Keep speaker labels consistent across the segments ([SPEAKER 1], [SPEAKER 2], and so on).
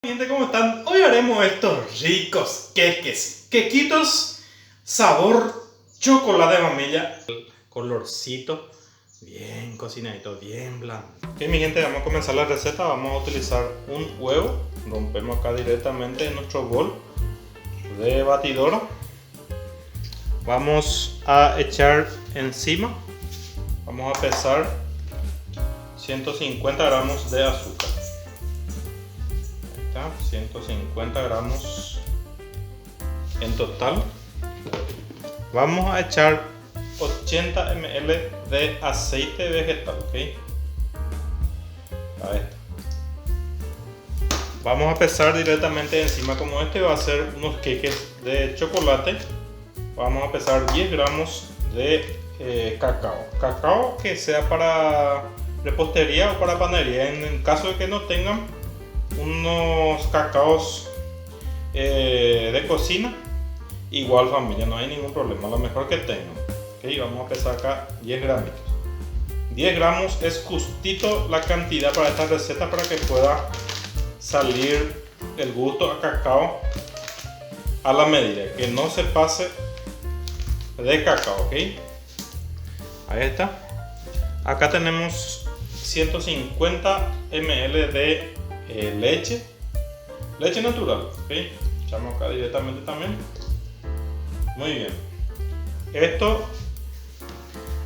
[SPEAKER 1] Gente, ¿cómo están? Hoy haremos estos ricos quequitos sabor chocolate de vainilla. El colorcito bien cocinadito, bien blando. Ok, mi gente, vamos a comenzar la receta. Vamos a utilizar un huevo. Rompemos acá directamente en nuestro bol de batidora. Vamos a echar encima. Vamos a pesar 150 gramos de azúcar. 150 gramos en total. Vamos a echar 80 ml de aceite vegetal, ¿ok? A ver. Vamos a pesar directamente encima, como este va a ser unos queques de chocolate. Vamos a pesar 10 gramos de cacao que sea para repostería o para panadería. En el caso de que no tengan unos cacaos de cocina, igual familia, no hay ningún problema, lo mejor que tengan. Okay, vamos a pesar acá 10 gramitos. 10 gramos es justito la cantidad para esta receta, para que pueda salir el gusto a cacao a la medida, que no se pase de cacao, ok. Ahí está. Acá tenemos 150 ml de leche natural, ok. Echamos acá directamente también. Muy bien. Esto,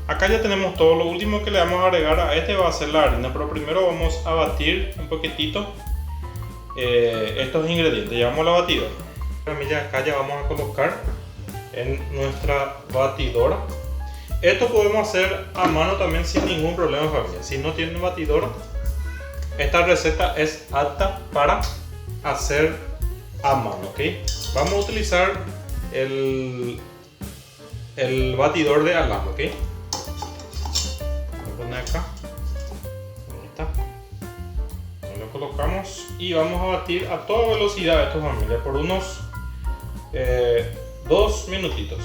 [SPEAKER 1] acá ya tenemos todo. Lo último que le vamos a agregar a este va a ser la harina, pero primero vamos a batir un poquitito estos ingredientes. Llevamos la batidora. Acá ya vamos a colocar en nuestra batidora. Esto podemos hacer a mano también sin ningún problema, familia. Si no tienen batidora, esta receta es apta para hacer a mano, ¿ok? Vamos a utilizar el batidor de alambre, ¿ok? Vamos a poner acá. Ahí está. Lo colocamos y vamos a batir a toda velocidad esto, familia, por unos 2 minutitos.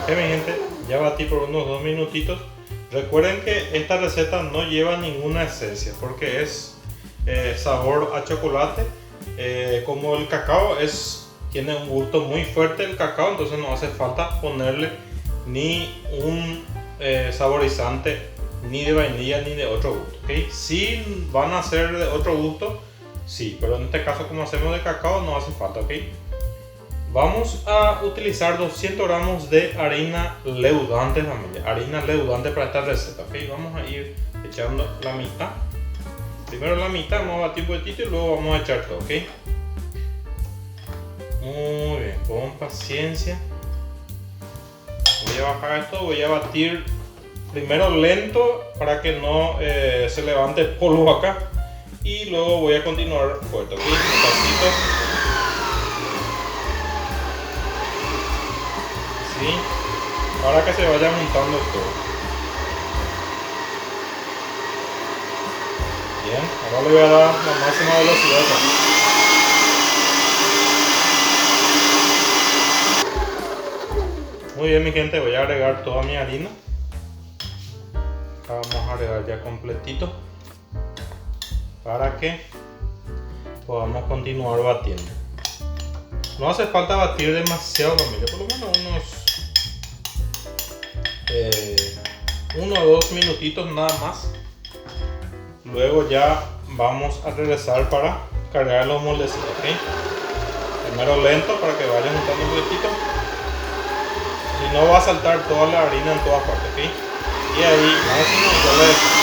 [SPEAKER 1] Ok, mi gente, ya batí por unos 2 minutitos. Recuerden que esta receta no lleva ninguna esencia, porque es sabor a chocolate. Como el cacao tiene un gusto muy fuerte el cacao, entonces no hace falta ponerle ni un saborizante ni de vainilla ni de otro gusto, ¿okay? Si van a hacer de otro gusto, sí, pero en este caso, como hacemos de cacao, no hace falta, ¿ok? Vamos a utilizar 200 gramos de harina leudante, familia. Harina leudante para esta receta, ¿ok? Vamos a ir echando la mitad. Primero la mitad, vamos a batir un poquitito y luego vamos a echar todo, ¿ok? Muy bien, con paciencia. Voy a bajar esto, voy a batir primero lento para que no se levante polvo acá. Y luego voy a continuar fuerte, ¿ok? Despacito. Sí, para que se vaya juntando todo. Bien, ahora le voy a dar la máxima velocidad acá. Muy bien, mi gente, voy a agregar toda mi harina. Acá vamos a agregar ya completito para que podamos continuar batiendo. No hace falta batir demasiado, familia, por lo menos unos 1 o 2 minutitos nada más. Luego ya vamos a regresar para cargar los moldecitos, ¿ok? Primero lento para que vaya juntando un poquitito. Si no, va a saltar toda la harina en todas partes, ¿ok? Y ahí máximo ya le dejamos.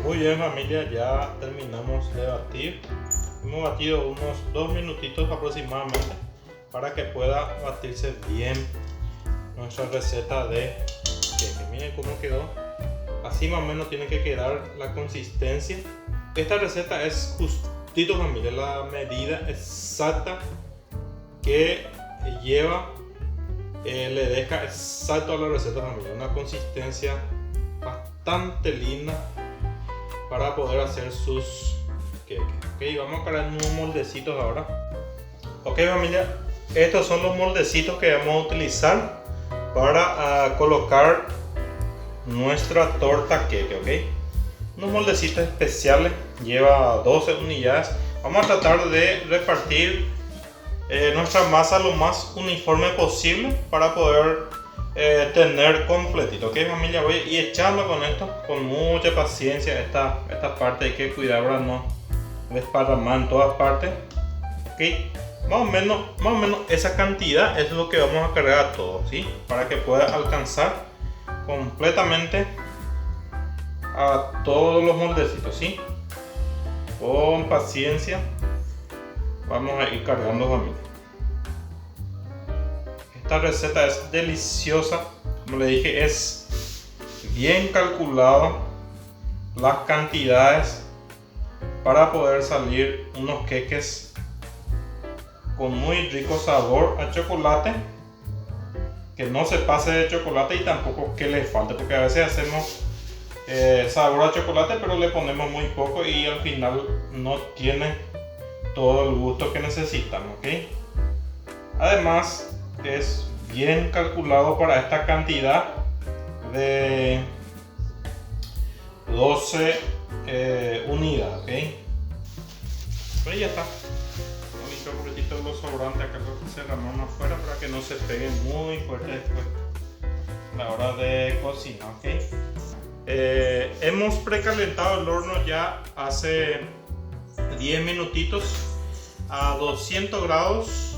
[SPEAKER 1] Muy bien, familia, ya terminamos de batir. Hemos batido unos 2 minutitos aproximadamente para que pueda batirse bien nuestra receta de queque. Miren cómo quedó. Así más o menos tiene que quedar la consistencia. Esta receta es justito, familia, la medida exacta que lleva, le deja exacto a la receta familiar, una consistencia bastante linda para poder hacer sus queques. Ok, vamos a crear unos moldecitos ahora. Ok familia, estos son los moldecitos que vamos a utilizar para colocar nuestra torta queque. Ok, unos moldecitos especiales, lleva 12 unidades. Vamos a tratar de repartir nuestra masa lo más uniforme posible para poder tener completito. Ok familia, voy a ir echando con esto con mucha paciencia. Esta parte hay que cuidar para no desparramar en todas partes. Ok, más o menos esa cantidad es lo que vamos a cargar a todo, ¿sí? Para que pueda alcanzar completamente a todos los moldecitos, ¿sí? Con paciencia vamos a ir cargando familia. Esta receta es deliciosa, como le dije, es bien calculada las cantidades para poder salir unos queques con muy rico sabor a chocolate, que no se pase de chocolate y tampoco que le falte, porque a veces hacemos sabor a chocolate pero le ponemos muy poco y al final no tiene todo el gusto que necesitamos. ¿Ok? Además es bien calculado para esta cantidad de 12 unidades. ¿Ok? Pero ya está. Vamos a limpiar un poquitito los sobrantes acá, que se ramón afuera para que no se peguen muy fuerte después a la hora de cocinar. ¿Ok? Hemos precalentado el horno ya hace 10 minutitos a 200 grados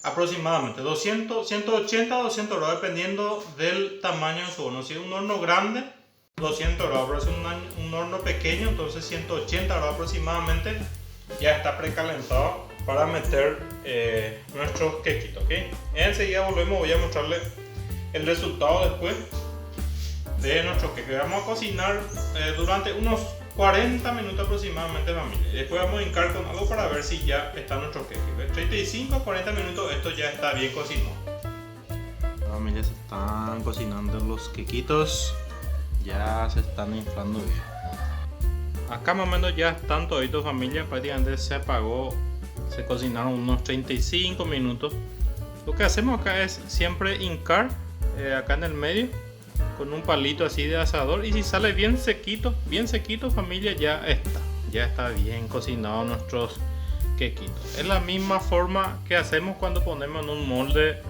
[SPEAKER 1] aproximadamente 180 a 200 grados dependiendo del tamaño de su horno. Si es un horno grande, 200 grados, pero si es un horno pequeño, entonces 180 grados aproximadamente ya está precalentado para meter nuestros quequitos. ¿Okay? Enseguida volvemos, voy a mostrarle el resultado después de nuestro queque. Vamos a cocinar durante unos 40 minutos aproximadamente familia. Después vamos a hincar con algo para ver si ya está nuestro queque. 35 a 40 minutos esto ya está bien cocinado. Familia, se están cocinando los quequitos, ya se están inflando bien. Acá más o menos ya están toditos familia, prácticamente se apagó, se cocinaron unos 35 minutos. Lo que hacemos acá es siempre hincar acá en el medio con un palito así de asador, y si sale bien sequito familia, ya está bien cocinado nuestros quequitos. Es la misma forma que hacemos cuando ponemos en un molde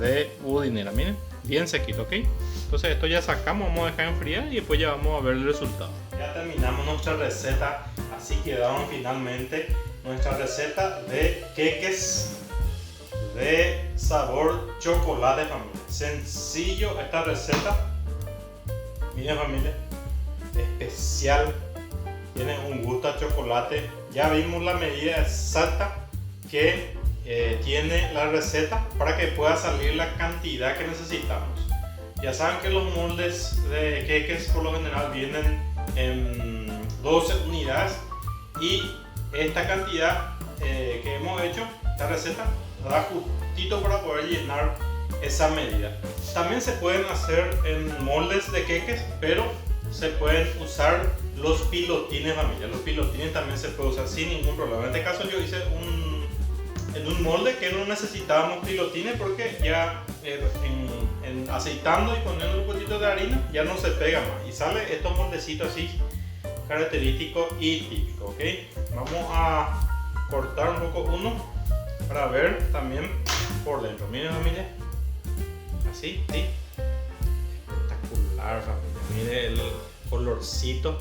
[SPEAKER 1] de budinera, miren, bien sequito. Ok, entonces esto ya sacamos, vamos a dejar enfriar y después ya vamos a ver el resultado. Ya terminamos nuestra receta, así quedaron finalmente nuestra receta de queques de sabor chocolate familia. Sencillo esta receta, miren familia, especial, tiene un gusto a chocolate. Ya vimos la medida exacta que tiene la receta para que pueda salir la cantidad que necesitamos. Ya saben que los moldes de queques por lo general vienen en 12 unidades y esta cantidad que hemos hecho, esta receta da justito para poder llenar esa medida. También se pueden hacer en moldes de queques, pero se pueden usar los pilotines familia. Los pilotines también se pueden usar sin ningún problema. En este caso yo hice en un molde que no necesitábamos pilotines porque ya en aceitando y poniendo un poquito de harina ya no se pega más y sale estos moldecitos así característicos y típicos. ¿Ok? Vamos a cortar un poco uno para ver también por dentro. Miren familia, así, ¿sí? Espectacular familia, mire el colorcito,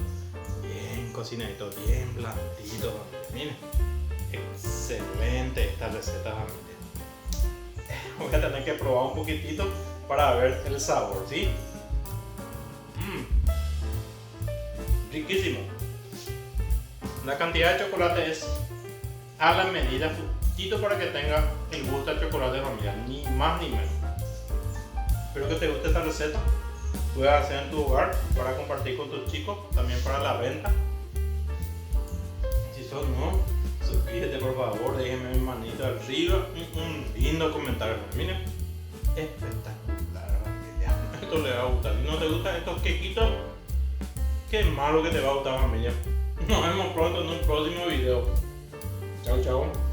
[SPEAKER 1] bien cocinadito, bien blandito familia. Miren, excelente esta receta familia. Voy a tener que probar un poquitito para ver el sabor, ¿sí? Riquísimo. La cantidad de chocolate es a la medida, justito para que tenga el gusto del chocolate familiar, ni más ni menos. Espero que te guste esta receta. Puedes hacer en tu hogar para compartir con tus chicos, también para la venta. Si sos nuevo, suscríbete por favor, déjenme mi manito arriba, un lindo comentario. Miren, espectacular familia. Esto le va a gustar. Si no te gustan estos quequitos, qué malo que te va a gustar familia. Nos vemos pronto en un próximo video. Chao, chao.